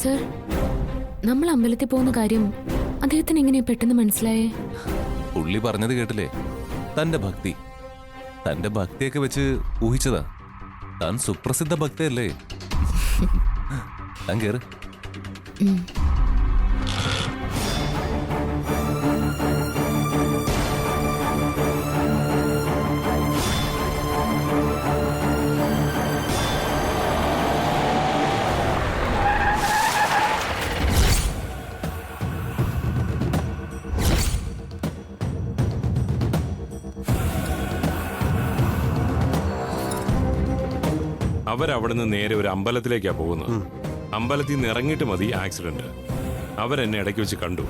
Sir, നമ്മൾ അമ്പലത്തിൽ പോകുന്ന കാര്യം അദ്ദേഹത്തിന് എങ്ങനെ പെട്ടെന്ന് മനസ്സിലായേ? പുള്ളി പറഞ്ഞത് കേട്ടില്ലേ, തന്റെ ഭക്തി. തന്റെ ഭക്തിയൊക്കെ വെച്ച് ഊഹിച്ചതാ. താൻ സുപ്രസിദ്ധ ഭക്തയല്ലേ? താൻ കേറ്. അവരവിടുന്ന് നേരെ ഒരു അമ്പലത്തിലേക്കാ പോകുന്നത്. അമ്പലത്തിൽ നിന്ന് ഇറങ്ങിയിട്ട് മതി ആക്സിഡന്റ്. അവരെന്നെ ഇടയ്ക്ക് വെച്ച് കണ്ടു.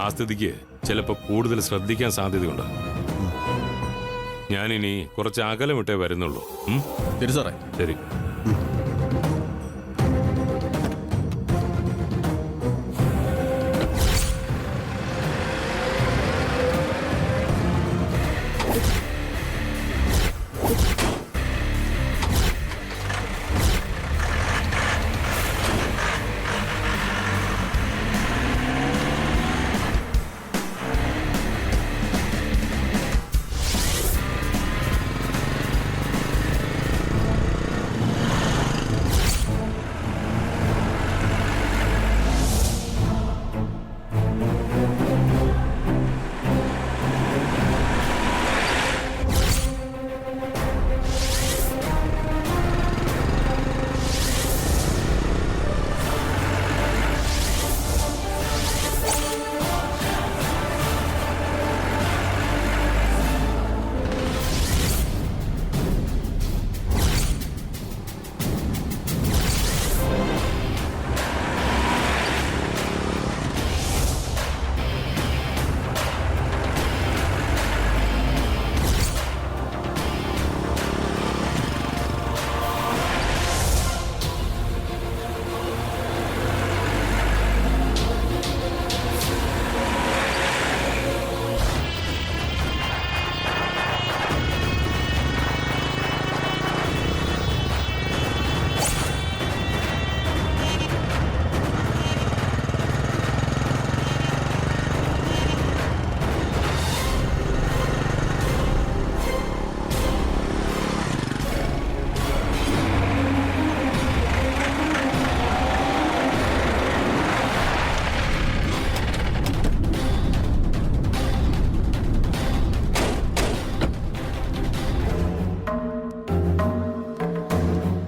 ആ സ്ഥിതിക്ക് ചിലപ്പോൾ കൂടുതൽ ശ്രദ്ധിക്കാൻ സാധ്യതയുണ്ട്. ഞാനിനി കുറച്ച് അകലം വിട്ടേ വരുന്നുള്ളൂ. ശരി സാറേ. ശരി.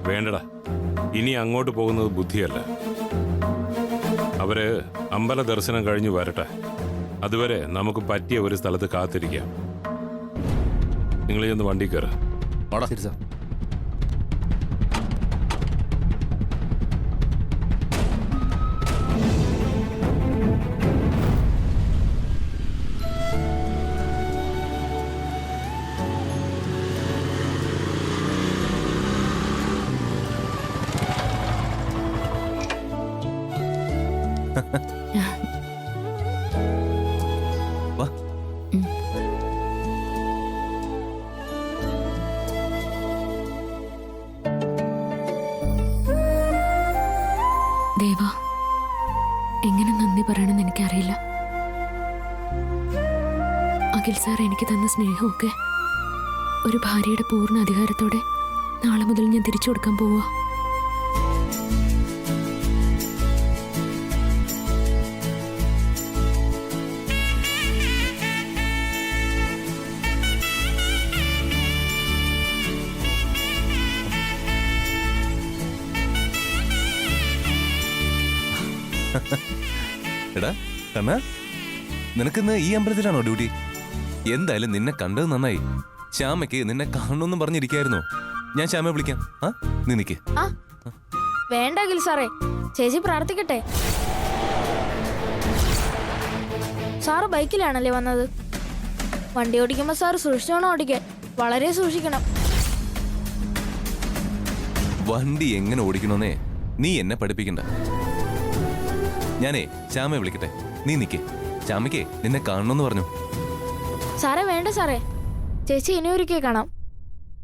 വേണ്ടടാ, ഇനി അങ്ങോട്ട് പോകുന്നത് ബുദ്ധിയല്ല. അവര് അമ്പല ദർശനം കഴിഞ്ഞു വരട്ടെ. അതുവരെ നമുക്ക് പറ്റിയ ഒരു സ്ഥലത്ത് കാത്തിരിക്കാം. നിങ്ങൾ ചെന്ന് വണ്ടി കയറ. ശരി സാർ. വാ. ദേവാ, എങ്ങനെ നന്ദി പറയണമെന്ന് എനിക്കറിയില്ല. അഖിൽ സാർ എനിക്ക് തന്ന സ്നേഹമൊക്കെ ഒരു ഭാര്യയുടെ പൂർണ്ണ അധികാരത്തോടെ നാളെ മുതൽ ഞാൻ തിരിച്ചു കൊടുക്കാൻ പോവാ. എടാ കണ്ണ, നിനക്കിന്ന് ഈ അമ്പലത്തിലാണോ ഡ്യൂട്ടി? എന്തായാലും നിന്നെ കണ്ടത് നന്നായി. ശ്യാമയ്ക്ക് നിന്നെ കാണണമെന്നും പറഞ്ഞിരിക്കായിരുന്നു. ഞാൻ ശ്യാമയെ വിളിക്കാം. നീ നിക്ക്. വേണ്ട അഖിൽ സാറേ, ചേച്ചി പ്രാർത്ഥിക്കട്ടെ. സാറ് ബൈക്കിലാണല്ലേ വന്നത്? വണ്ടി ഓടിക്കുമ്പോ സാറ് സൂക്ഷിച്ചോണം ഓടിക്കാൻ. വളരെ സൂക്ഷിക്കണം. വണ്ടി എങ്ങനെ ഓടിക്കണമെന്നേ നീ എന്നെ പഠിപ്പിക്കണ്ട. ഞാനേ ശ്യാമയെ വിളിക്കട്ടെ, നീ നിക്ക്. ശ്യാമയ്ക്ക് നിന്നെ കാണണമെന്ന് പറഞ്ഞു. സാറേ വേണ്ട സാറേ, ചേച്ചി ഇനി ഒരിക്കൽ കാണാം,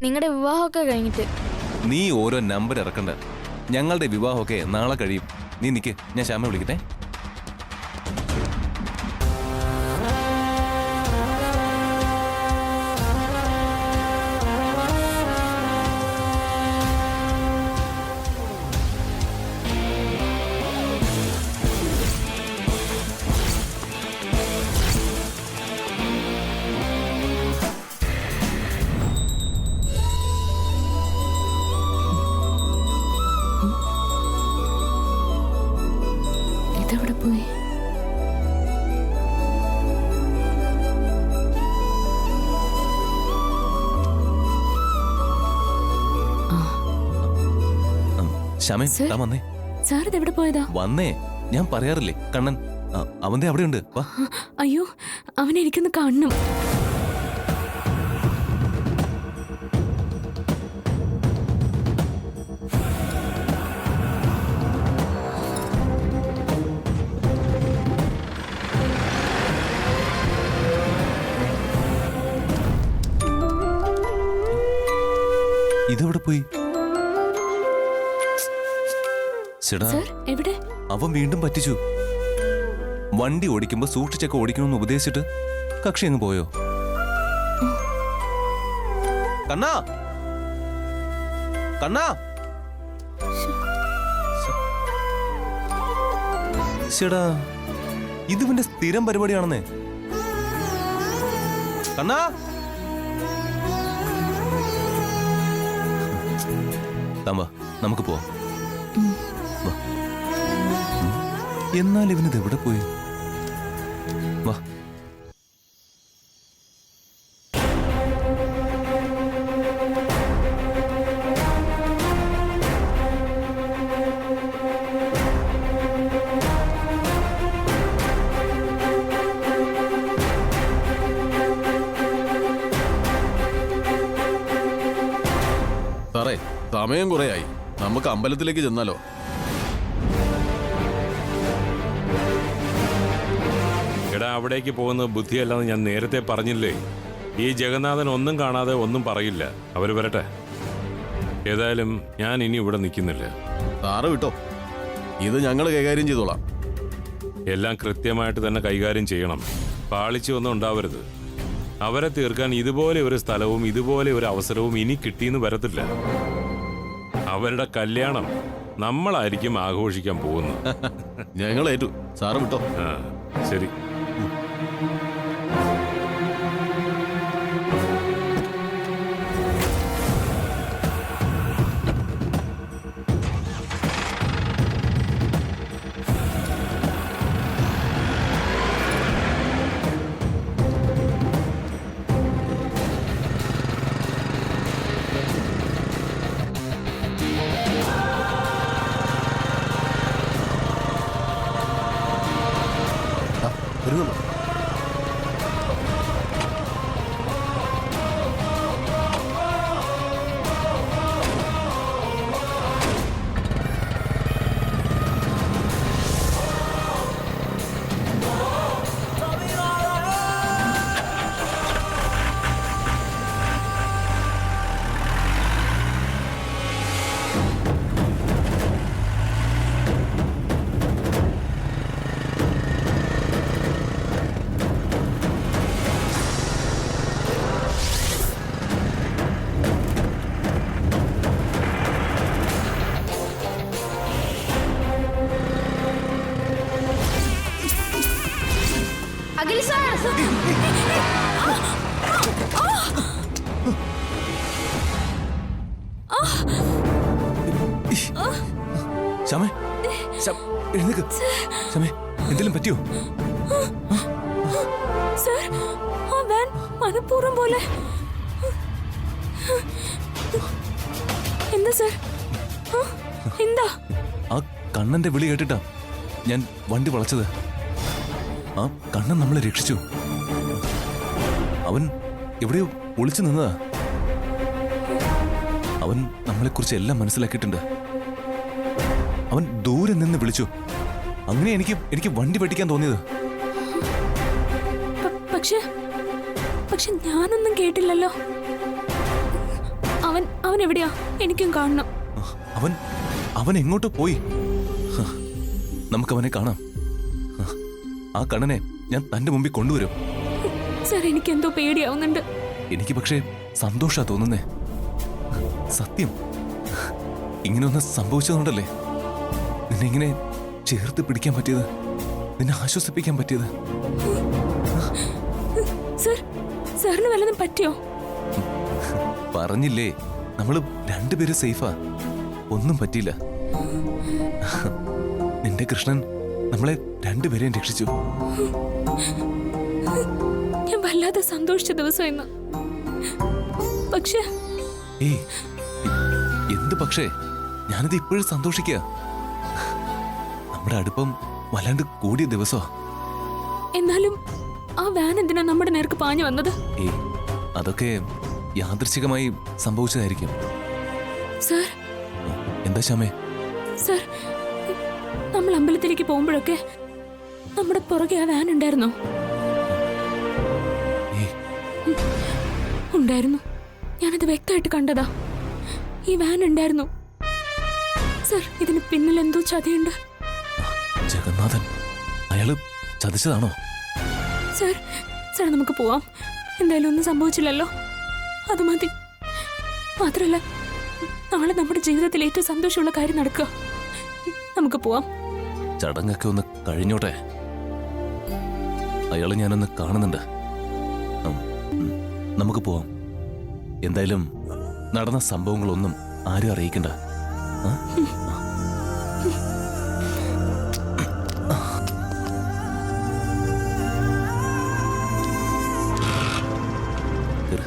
നിങ്ങളുടെ വിവാഹമൊക്കെ കഴിഞ്ഞിട്ട്. നീ ഓരോ നമ്പർ ഇറക്കണ്ട. ഞങ്ങളുടെ വിവാഹമൊക്കെ നാളെ കഴിയും. നീ നിക്ക്, ഞാൻ ശ്യാമയെ വിളിക്കട്ടെ. ഇതെവിടെ പോയി? ശ്യാമേ, സർ? താൻ വന്നേ. സാർ ഇതെവിടെ പോയതാ? വന്നേ, ഞാൻ പറയാറില്ലേ കണ്ണൻ. അവന്റെ അവിടെയുണ്ട്, വാ. അയ്യോ, അവനെ എനിക്കൊന്ന് കാണണം. ഇതെവിടെ പോയി? ചേടാ, സാർ എവിടെ? അവൻ വീണ്ടും പറ്റിച്ചു. വണ്ടി ഓടിക്കുമ്പോ സൂക്ഷിച്ചൊക്കെ ഓടിക്കണമെന്ന് ഉപദേശിച്ചിട്ട് കക്ഷി അങ്ങ് പോയോ? കണ്ണാ, കണ്ണാ. ചേടാ, ഇതിവന്റെ സ്ഥിരം പരിപാടിയാണെന്നേ. കണ്ണാ, താമ്പാ, നമുക്ക് പോവാം. വാ. എന്നാൽ ഇവനിത് എവിടെ പോയി? വാ. സാറേ, സമയം കുറേയായി. നമുക്ക് അമ്പലത്തിലേക്ക് ചെന്നാലോ? എടാ, അവിടേക്ക് പോകുന്നത് ബുദ്ധിയല്ലെന്ന് ഞാൻ നേരത്തെ പറഞ്ഞില്ലേ. ഈ ജഗന്നാഥൻ ഒന്നും കാണാതെ ഒന്നും പറയില്ല. അവര് വരട്ടെ. ഏതായാലും ഞാൻ ഇനി ഇവിടെ നിൽക്കുന്നില്ല. സാറ് വിട്ടോ, ഇത് ഞങ്ങൾ കൈകാര്യം ചെയ്തോളാം. എല്ലാം കൃത്യമായിട്ട് തന്നെ കൈകാര്യം ചെയ്യണം. പാളിച്ചു ഒന്നും ഉണ്ടാവരുത്. അവരെ തീർക്കാൻ ഇതുപോലെ ഒരു സ്ഥലവും ഇതുപോലെ ഒരു അവസരവും ഇനി കിട്ടിയെന്ന് വരത്തില്ല. അവരുടെ കല്യാണം നമ്മളായിരിക്കും ആഘോഷിക്കാൻ പോകുന്നത്. ഞങ്ങൾ ഏറ്റു. സാറ് വിട്ടോ. ആ, ശരി. വരുന്നുണ്ടോ? അഖിൽ സാർ, ശ്യാമേ, എഴുന്നേക്ക്. ശ്യാമേ, എന്തെങ്കിലും പറ്റിയോ? സാർ, ആ വാൻ മനഃപൂർവ്വം പോലെ. എന്താ സാർ? എന്താ? ആ കണ്ണന്റെ വിളി കേട്ടിട്ടാ ഞാൻ വണ്ടി വളച്ചത്. ആ കണ്ണൻ നമ്മളെ രക്ഷിച്ചു. അവൻ എവിടെയോ ഒളിച്ചു നിന്നതാ. അവൻ നമ്മളെക്കുറിച്ച് എല്ലാം മനസ്സിലാക്കിയിട്ടുണ്ട്. അവൻ ദൂരെ നിന്ന് വിളിച്ചു. അങ്ങനെ എനിക്ക് വണ്ടി വെട്ടിക്കാൻ തോന്നിയത്. പക്ഷെ ഞാനൊന്നും കേട്ടില്ലല്ലോ. അവൻ എവിടെയാ? എനിക്കും കാണണം. അവൻ എങ്ങോട്ടോ പോയി. നമുക്കവനെ കാണാം. ആ കണ്ണനെ ഞാൻ തന്റെ മുമ്പിൽ കൊണ്ടുവരും. സാർ എനിക്ക് എന്തോ പേടിയാവുന്നുണ്ട്. എനിക്ക് പക്ഷേ സന്തോഷാ തോന്നുന്നേ. സത്യം, ഇങ്ങനെയൊന്ന് സംഭവിച്ചതുകൊണ്ടല്ലേ നിന്നെ ഇങ്ങനെ ചേർത്ത് പിടിക്കാൻ പറ്റിയത്, നിന്നെ ആശ്വസിപ്പിക്കാൻ പറ്റിയത്. സാർ, സാറിന് വല്ലതും പറ്റിയോ? പറഞ്ഞില്ലേ, നമ്മള് രണ്ടുപേരും സേഫാ, ഒന്നും പറ്റിയില്ല. നിന്റെ കൃഷ്ണൻ നമ്മളെ രണ്ടുപേരെയും രക്ഷിച്ചു. ഞാൻ വല്ലാതെ സന്തോഷിച്ച ദിവസം ഇന്ന്. പക്ഷേ ഏയ്, എന്ത് പക്ഷേ? ഞാനിത് ഇപ്പോഴും സന്തോഷിക്കുക. നമ്മുടെ അടുപ്പം വല്ലാണ്ട് കൂടിയ ദിവസമാ. എന്നാലും ആ വാൻ എന്തിനാ നമ്മുടെ നേർക്ക് പാഞ്ഞു വന്നത്? ഏയ്, അതൊക്കെ യാദൃച്ഛികമായി സംഭവിച്ചതായിരിക്കും. സാർ, എന്താ ശ്യാമേ? സാർ, നമ്മൾ അമ്പലത്തിലേക്ക് പോകുമ്പോഴൊക്കെ നമ്മുടെ പുറകെ ആ വാൻ ഉണ്ടായിരുന്നോ? ഏയ്, ഉണ്ടായിരുന്നു. ഞാനത് വ്യക്തമായിട്ട് കണ്ടതാ. ഈ വാൻ ഉണ്ടായിരുന്നു. സാർ, ഇതിന് പിന്നിൽ എന്തോ ചതിയുണ്ട്. ജഗന്നാഥൻ അയാള് ചതിച്ചതാണോ? സാർ, സാർ നമുക്ക് പോവാം. എന്തായാലും ഒന്നും സംഭവിച്ചില്ലല്ലോ, അത് മതി. മാത്രല്ല, നാളെ നമ്മുടെ ജീവിതത്തിൽ ഏറ്റവും സന്തോഷമുള്ള കാര്യം നടക്കുക. നമുക്ക് പോവാം. ചടങ്ങൊക്കെ ഒന്ന് കഴിഞ്ഞോട്ടെ. അയാളെ ഞാനൊന്ന് കാണുന്നുണ്ട്. നമുക്ക് പോവാം. എന്തായാലും നടന്ന സംഭവങ്ങളൊന്നും ആരും അറിയിക്കണ്ട. ആ? കേറ്.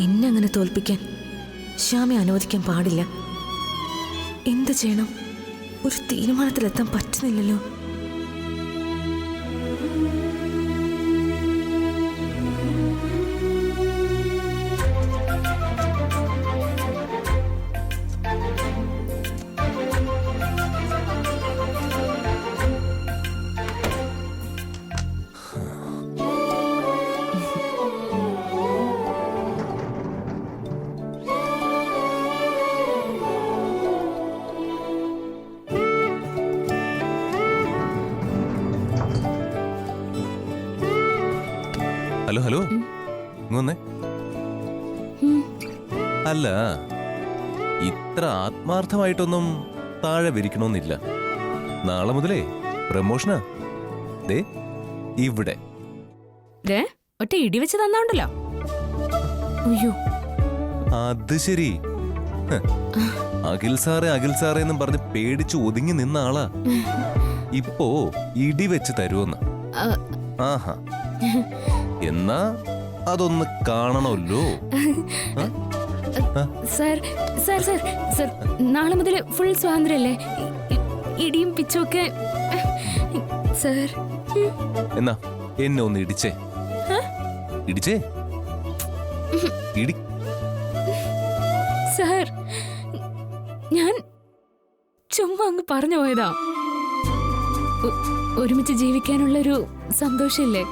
എന്നെ അങ്ങനെ തോൽപ്പിക്കാൻ ശ്യാമെ അനുവദിക്കാൻ പാടില്ല. എന്ത് ചെയ്യണം? ഒരു തീരുമാനത്തിലെത്താൻ പറ്റുന്നില്ലല്ലോ. ഹലോ ഹലോ, ഇങ്ങൊന്നേ. അല്ല, ഇത്ര ആത്മാർത്ഥമായിട്ടൊന്നും താഴെ വിരിക്കണമെന്നില്ല. നാളെ മുതലേ പ്രമോഷനാ. ദേ ഇവിടെ. ഒറ്റ ഇടി വെച്ച് തന്നോണ്ടല്ലോ. അയ്യോ, അത് ശരി. അഖിൽ സാറേ എന്നും പറഞ്ഞ് പേടിച്ചു ഒതുങ്ങി നിന്ന ആളാ ഇപ്പോ ഇടി വെച്ച് തരുമെന്ന്. ആഹാ, എന്നാ അതൊന്ന് കാണണമല്ലോ. സാർ, സാർ, സാർ, സാർ, നാളെ മുതൽ ഫുൾ സ്വാതന്ത്ര്യമല്ലേ? ഇടിയും പിച്ചും ഒക്കെ. സാർ, എന്നാ എന്നെ ഒന്ന് ഇടിച്ചേ. ഇടിച്ചേ, ഇടി. സാർ, ഞാൻ ചുമ്മാ അങ്ങ് പറഞ്ഞു പോയതാ. ഒരുമിച്ച് ജീവിക്കാനുള്ളൊരു സന്തോഷമില്ലേ?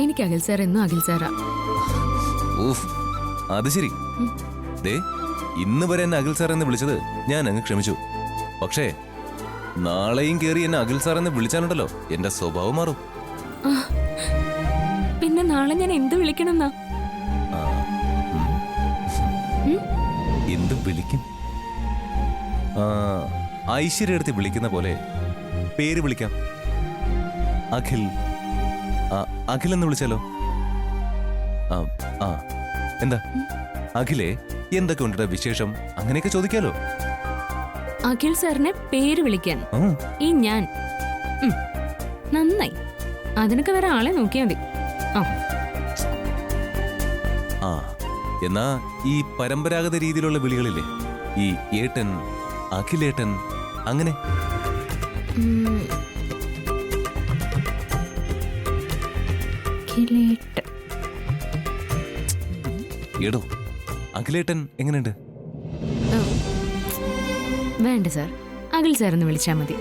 എനിക്ക് അഖിൽ സാർ എന്നും അഖിൽ സാറാ. ഊഫ്, അത് ശരി. ദേ, ഇന്ന് വരെ എന്നെ അഖിൽ സാർ എന്ന് വിളിച്ചത് ഞാൻ അങ്ങ് ക്ഷമിച്ചു. പക്ഷേ നാളെയും കേറി എന്നെ അഖിൽ സാർ എന്ന് വിളിച്ചാലുണ്ടല്ലോ എന്റെ സ്വഭാവം മാറും. പിന്നെ നാളെ ഞാൻ എന്ത് വിളിക്കണമെന്നാ? എന്ത് വിളിക്കും? ഐശ്വര്യ എടുത്ത് വിളിക്കുന്ന പോലെ പേര് വിളിക്കാം. അഖിൽ അഖിൽ എന്ന് വിളിച്ചാലോ? ആ ആ എന്താ അഖിലേ, എന്തൊക്കെ ഉണ്ട് വിശേഷം? അങ്ങനെയൊക്കെ ചോദിക്കാലോ. അഖിൽ സാറിനെ പേര് വിളിക്കാൻ ആ, ഈ ഞാൻ നന്നായി. അതിനൊക്കെ വേറെ ആളെ നോക്കിയാൽ മതി. ആ ആ എന്നാ ഈ പരമ്പരാഗത രീതിയിലുള്ള വിളികളില്ലേ, ഈ ഏട്ടൻ, അഖിലേട്ടൻ, അങ്ങനെ ഉം. അഖിലേട്ടൻ. ഏടോ അഖിലേട്ടൻ എങ്ങനെയുണ്ട്? വേണ്ട സാർ, അഖിൽ സാറെന്ന് വിളിച്ചാൽ മതി.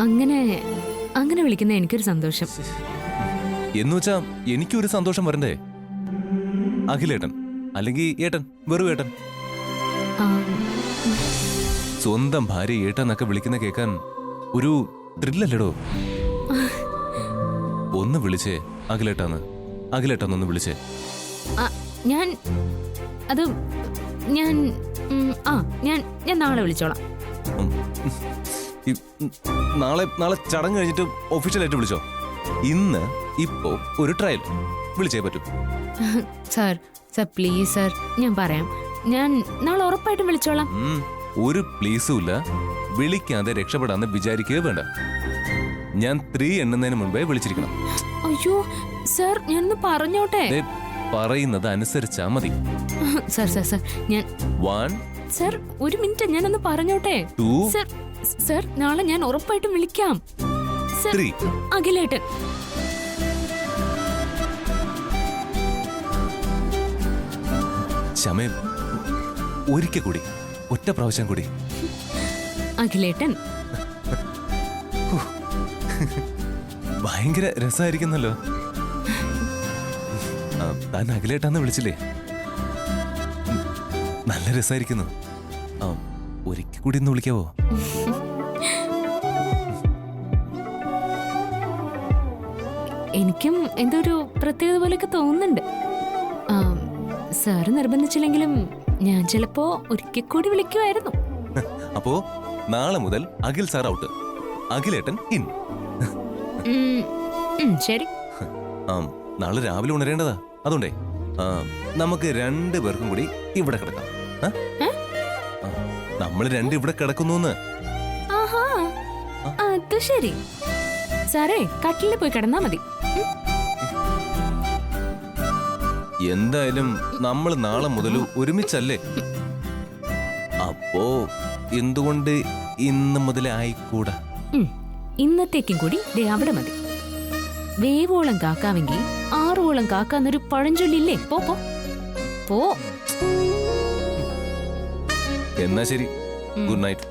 അങ്ങനെ അങ്ങനെ വിളിക്കുന്ന എനിക്കൊരു സന്തോഷം. എന്നുവെച്ചാ എനിക്കൊരു സന്തോഷം വരണ്ടേ? അഖിലേട്ടൻ അല്ലെങ്കിൽ ഏട്ടൻ, വെറും ഏട്ടൻ. ആ, സ്വന്തം ഭാര്യ ഏട്ടന്നൊക്കെ വിളിക്കുന്ന കേൾക്കാൻ ഒരു ത്രില്ലല്ലേടോ? ഒന്ന് വിളിച്ചേ അഖിലേട്ടാന്ന്, അഖിലേട്ടാന്നൊന്ന് വിളിച്ചേ. ആ, ഞാൻ അത് ഞാൻ ഞാൻ ഞാൻ നാളെ വിളിച്ചോളാം. ഉം. നാളെ ചടങ്ങ് കഴിഞ്ഞിട്ട് ഒഫീഷ്യലായിട്ട് വിളിച്ചോ. ഇന്ന് ഇപ്പോ ഒരു ട്രയൽ വിളിച്ചേ പറ്റൂ. സാർ സാർ പ്ലീസ് സാർ, ഞാൻ പറയാം. ഞാൻ നാളെ ഉറപ്പായിട്ടും വിളിച്ചോളാം. ഒരു പ്ലീസും ഇല്ല. വിളിക്കാതെ രക്ഷപ്പെടാന്ന് വിചാരിക്കുക വേണ്ട. ഞാൻ 3 എണ്ണുന്നതിന് മുൻപേ വിളിച്ചിരിക്കണം. അയ്യോ സാർ, ഞാനൊന്ന് പറഞ്ഞോട്ടെ. ദേ, പറയുന്നത് അനുസരിച്ചാ മതി. സാർ സാർ സാർ ഞാൻ 1 സാർ ഒരു മിനിറ്റ്, ഞാനൊന്ന് പറഞ്ഞോട്ടെ. 2 സാർ സാർ നാളെ ഞാൻ ഉറപ്പായിട്ടും വിളിക്കാം. സാർ, 3 അഖിലേട്ടൻ. ശമേ, ഒരിക്കൽ കൂടി, ഒറ്റ പ്രാവശ്യം കൂടി. അഖിലേട്ടൻ. ഭയങ്കര രസമായിരിക്കുന്നല്ലോ. താൻ അഖിലേട്ടാന്ന് വിളിച്ചില്ലേ? നല്ല രസമായിരിക്കുന്നു. ഒരിക്കൽ കൂടി ഒന്ന് വിളിക്കാവോ? എനിക്കും എന്തോ ഒരു പ്രത്യേകത പോലെയൊക്കെ തോന്നുന്നുണ്ട്. സാറ് നിർബന്ധിച്ചില്ലെങ്കിലും ഞാൻ ചിലപ്പോ ഒരിക്കൽ കൂടി വിളിക്കുമായിരുന്നു. അപ്പോ നാളെ മുതൽ അഖിൽ സാർ ഔട്ട്, അഖിലേട്ടൻ ഇൻ. ശരി. നാളെ രാവിലെ ഉണരേണ്ടതാ. അതുകൊണ്ടേ നമുക്ക് 2 പേർക്കും കൂടി ഇവിടെ കിടക്കാം. നമ്മൾ 2 ഇവിടെ കിടക്കുന്നു. ആഹാ, അത് ശരി. സാറേ കട്ടിലിൽ പോയി കിടന്നാ മതി. എന്തായാലും നമ്മൾ നാളെ മുതൽ ഒരുമിച്ചല്ലേ? അപ്പോ എന്തുകൊണ്ട് ഇന്ന് മുതലേ ആയിക്കൂടാ? ഇന്നത്തേക്കും കൂടി ദേ അവിടെ മതി. വേവോളം കാക്കാവെങ്കിൽ 6 കാക്കാന്നൊരു പഴഞ്ചൊല്ലില്ലേ? പോ പോ പോ. എന്നാ ശരി, ഗുഡ് നൈറ്റ്.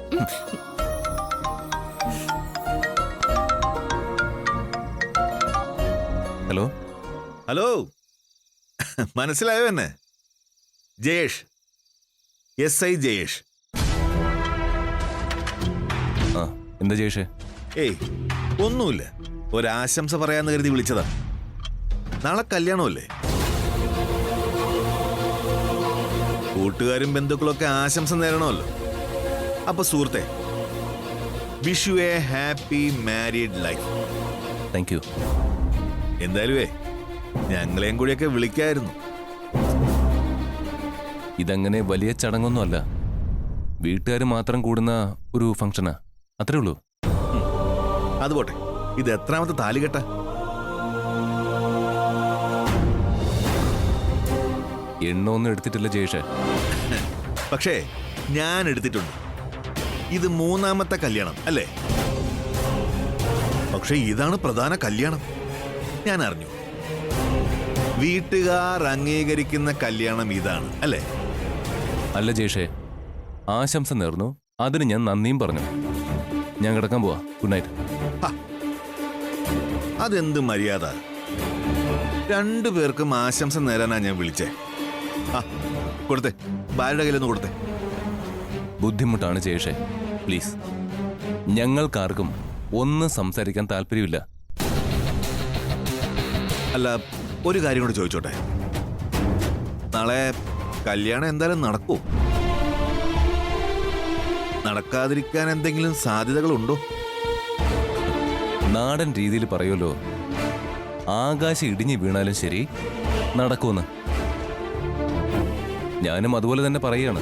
ഹലോ ഹലോ, മനസ്സിലായോ എന്നെ? ജയേഷ്, SI ജയേഷ്. ആ എന്താ ജയേഷേ? ഏയ് ഒന്നുമില്ല, ഒരാശംസ പറയാന്ന് കരുതി വിളിച്ചതാ. നാളെ കല്യാണമല്ലേ? കൂട്ടുകാരും ബന്ധുക്കളൊക്കെ ആശംസ നേരണമല്ലോ. അപ്പൊ സുഹൃത്തെ, wish you A happy married life. Thank you. എന്തായാലും ഞങ്ങളെയും കൂടിയൊക്കെ വിളിക്കായിരുന്നു. ഇതങ്ങനെ വലിയ ചടങ്ങൊന്നുമല്ല, വീട്ടുകാർ മാത്രം കൂടുന്ന ഒരു ഫംഗ്ഷനാ, അത്രേ ഉള്ളൂ. അതുപോട്ടെ, ഇത് എത്രാമത്തെ താലികെട്ട? എണ്ണൊന്നും എടുത്തിട്ടില്ല ജയേഷേ. പക്ഷേ ഞാൻ എടുത്തിട്ടുണ്ട്. ഇത് 3ാമത്തെ കല്യാണം അല്ലേ? പക്ഷെ ഇതാണ് പ്രധാന കല്യാണം. ഞാൻ അറിഞ്ഞു. വീട്ടുകാർ അംഗീകരിക്കുന്ന കല്യാണം ഇതാണ് അല്ലേ? അല്ല ജയേഷേ, ആശംസ നേർന്നു, അതിന് ഞാൻ നന്ദിയും പറഞ്ഞു. ഞാൻ കിടക്കാൻ പോവാ. Good night. അതെന്ത് മര്യാദ? 2 പേർക്കും ആശംസ നേരാനാ ഞാൻ വിളിച്ചേ. കൊടുത്തേ, ഭാര്യയുടെ കയ്യിലൊന്ന് കൊടുത്തേ. ബുദ്ധിമുട്ടാണ് ജയേഷേ, പ്ലീസ്. ഞങ്ങൾക്കാർക്കും ഒന്നും സംസാരിക്കാൻ താല്പര്യമില്ല. അല്ല, ഒരു കാര്യം കൂടെ ചോദിച്ചോട്ടെ. നാളെ കല്യാണം എന്തായാലും നടക്കൂ? നടക്കാതിരിക്കാൻ എന്തെങ്കിലും സാധ്യതകളുണ്ടോ? നാടൻ രീതിയിൽ പറയുമല്ലോ, ആകാശം ഇടിഞ്ഞു വീണാലും ശരി നടക്കൂന്ന്. ഞാനും അതുപോലെ തന്നെ പറയുകയാണ്.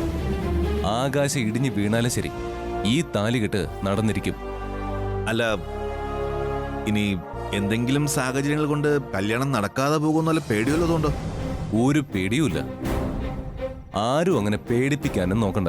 ആകാശം ഇടിഞ്ഞു വീണാലും ശരി ഈ താലികെട്ട് നടന്നിരിക്കും. അല്ല, ഇനി എന്തെങ്കിലും സാഹചര്യങ്ങൾ കൊണ്ട് കല്യാണം നടക്കാതെ പോകുന്ന പേടിയുള്ളതുകൊണ്ടോ? ഒരു പേടിയുമില്ല. ആരും അങ്ങനെ പേടിപ്പിക്കാനും നോക്കണ്ട.